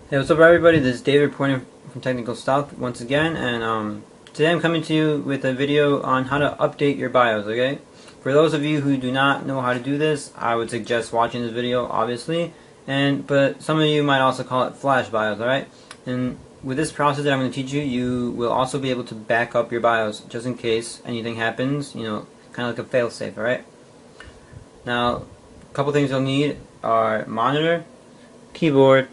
Hey, what's up everybody, this is David reporting from Technical Stuff once again, and today I'm coming to you with a video on how to update your BIOS, okay? For those of you who do not know how to do this, I would suggest watching this video, obviously, but some of you might also call it flash BIOS, alright? And with this process that I'm going to teach you, you will also be able to back up your BIOS just in case anything happens, you know, kind of like a fail-safe, alright? Now, a couple things you'll need are monitor, keyboard,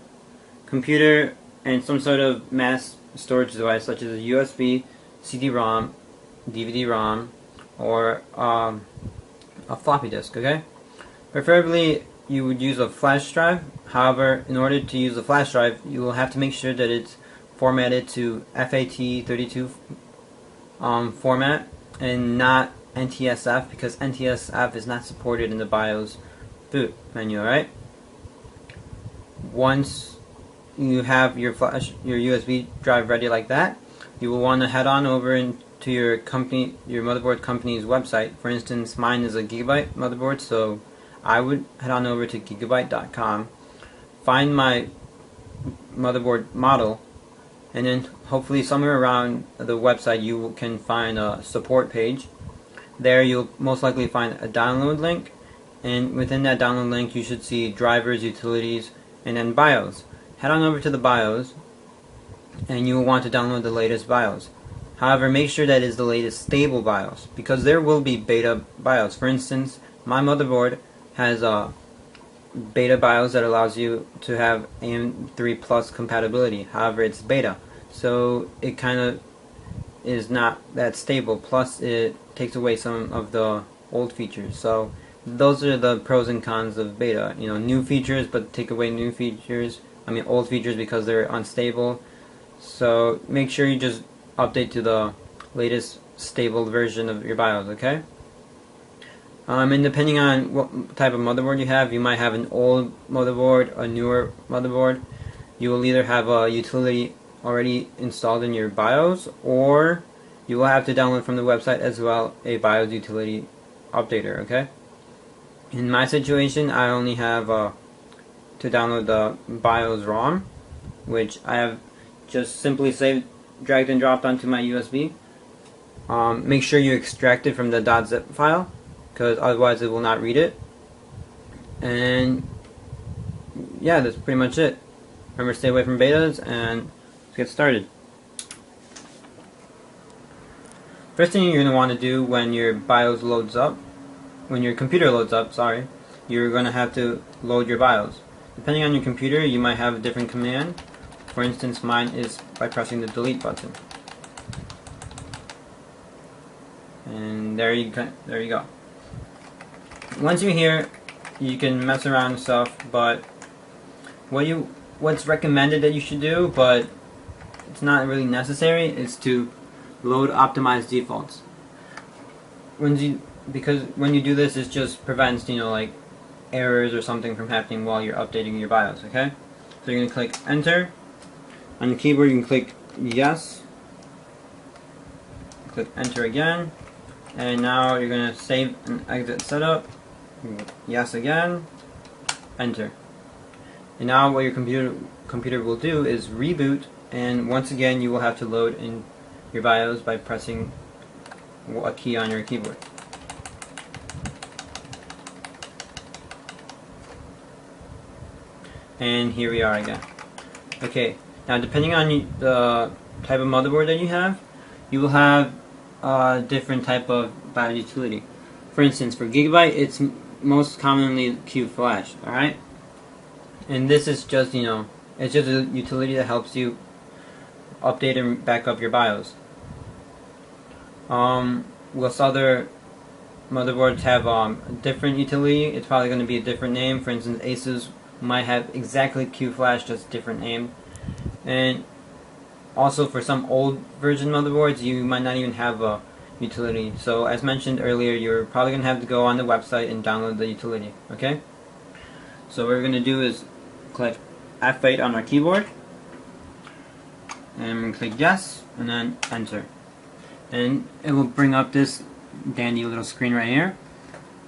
computer, and some sort of mass storage device such as a USB, CD-ROM, DVD-ROM, or a floppy disk, okay? Preferably you would use a flash drive. However, in order to use a flash drive, you will have to make sure that it's formatted to FAT32 format and not NTSF, because NTSF is not supported in the BIOS boot menu, alright? Once you have your USB drive ready like that, you will want to head on over into your motherboard company's website. For instance, mine is a Gigabyte motherboard, so I would head on over to gigabyte.com, find my motherboard model, and then hopefully somewhere around the website you can find a support page. There you'll most likely find a download link, and within that download link you should see drivers, utilities, and then BIOS. Head on over to the BIOS, and you will want to download the latest BIOS. However, make sure that is the latest stable BIOS, because there will be beta BIOS. For instance, my motherboard has a beta BIOS that allows you to have AM3 Plus compatibility. However, it's beta, so it kind of is not that stable. Plus, it takes away some of the old features. So those are the pros and cons of beta. You know, new features, but take away new features. I mean, old features because they're unstable. So make sure you just update to the latest stable version of your BIOS, okay? And depending on what type of motherboard you have, you might have an old motherboard, a newer motherboard. You will either have a utility already installed in your BIOS, or you will have to download from the website as well a BIOS utility updater, okay? In my situation, I only have to download the BIOS ROM, which I have just simply dragged and dropped onto my USB. Make sure you extract it from the .zip file, because otherwise it will not read it. And yeah, that's pretty much it. Remember, stay away from betas, and let's get started. First thing you're going to want to do when your BIOS loads up, when your computer loads up, sorry, you're going to have to load your BIOS. Depending on your computer, you might have a different command. For instance, mine is by pressing the delete button. And there you go. Once you're here, you can mess around and stuff, but what's recommended that you should do, but it's not really necessary, is to load optimized defaults. Because when you do this, it just prevents, you know, like errors or something from happening while you're updating your BIOS, okay? So you're going to click enter. On the keyboard you can click yes. Click enter again. And now you're going to save and exit setup. Yes again. Enter. And now what your computer will do is reboot, and once again you will have to load in your BIOS by pressing a key on your keyboard. And here we are again. Okay, now depending on the type of motherboard that you have, you will have a different type of BIOS utility. For instance, for Gigabyte, it's most commonly QFlash, alright? And this is just, you know, it's just a utility that helps you update and back up your BIOS. Whilst other motherboards have a different utility, it's probably going to be a different name. For instance, Asus might have exactly QFlash, just different name. And also for some old version motherboards, you might not even have a utility. So as mentioned earlier, you're probably going to have to go on the website and download the utility, okay? So what we're going to do is click F8 on our keyboard, and we're going to click yes, and then enter. And it will bring up this dandy little screen right here.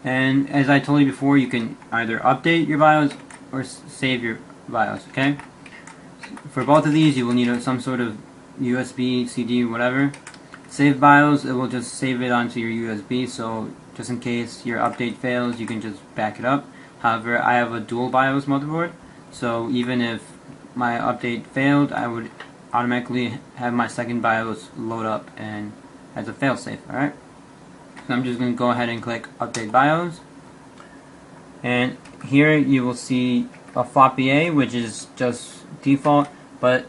And as I told you before, you can either update your BIOS or save your BIOS, okay? for both of these, you will need some sort of USB, CD, whatever. Save BIOS, it will just save it onto your USB, so just in case your update fails, you can just back it up. However, I have a dual BIOS motherboard, so even if my update failed, I would automatically have my second BIOS load up and as a failsafe. Alright, so I'm just going to go ahead and click Update BIOS, and here you will see a floppy A, which is just default, but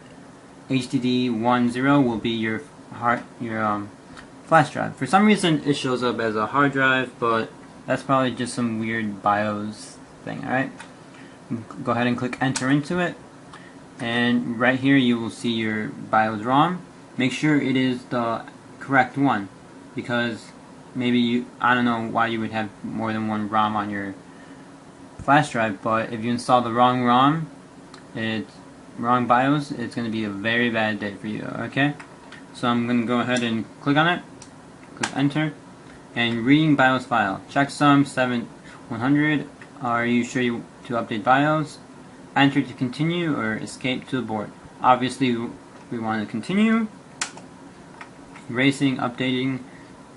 HDD10 will be your flash drive. For some reason, it shows up as a hard drive, but that's probably just some weird BIOS thing. Alright, go ahead and click Enter into it, and right here you will see your BIOS ROM. Make sure it is the correct one, because maybe I don't know why you would have more than one ROM on your flash drive, but if you install the wrong ROM, wrong BIOS, it's going to be a very bad day for you. Okay, so I'm going to go ahead and click on it, click Enter, and reading BIOS file. Checksum 7100. Are you sure you to update BIOS? Enter to continue or escape to the board. Obviously, we want to continue. Erasing, updating,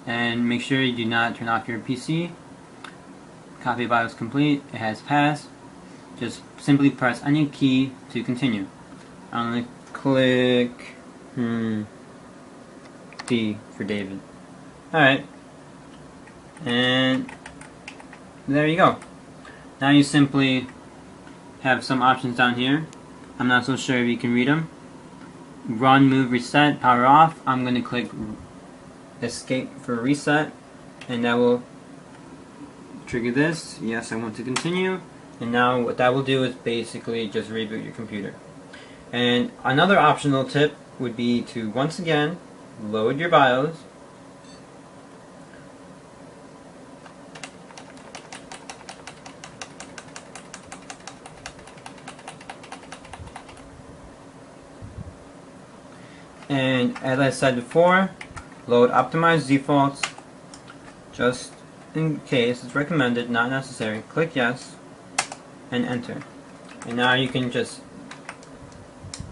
and make sure you do not turn off your PC. Copy BIOS complete. It has passed. Just simply press any key to continue. I'm going to click D for David. Alright. And there you go. Now you simply have some options down here. I'm not so sure if you can read them. Run, move, reset, power off. I'm going to click escape for reset, and that will trigger this. Yes, I want to continue. And now what that will do is basically just reboot your computer. And another optional tip would be to once again load your BIOS. And as I said before, load optimized defaults just in case. It's recommended, not necessary. Click yes and enter. And now you can just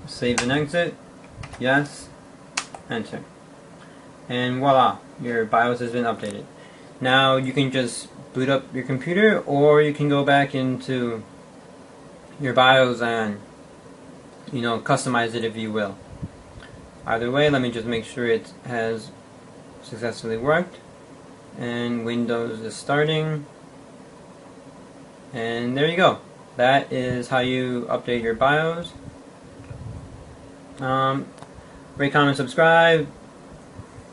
save and exit. Yes, enter. And voila, your BIOS has been updated. Now you can just boot up your computer, or you can go back into your BIOS and customize it if you will. Either way, let me just make sure it has successfully worked. And Windows is starting. And there you go. That is how you update your BIOS. Rate, comment, subscribe,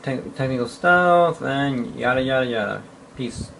technical stuff, and yada yada yada. Peace.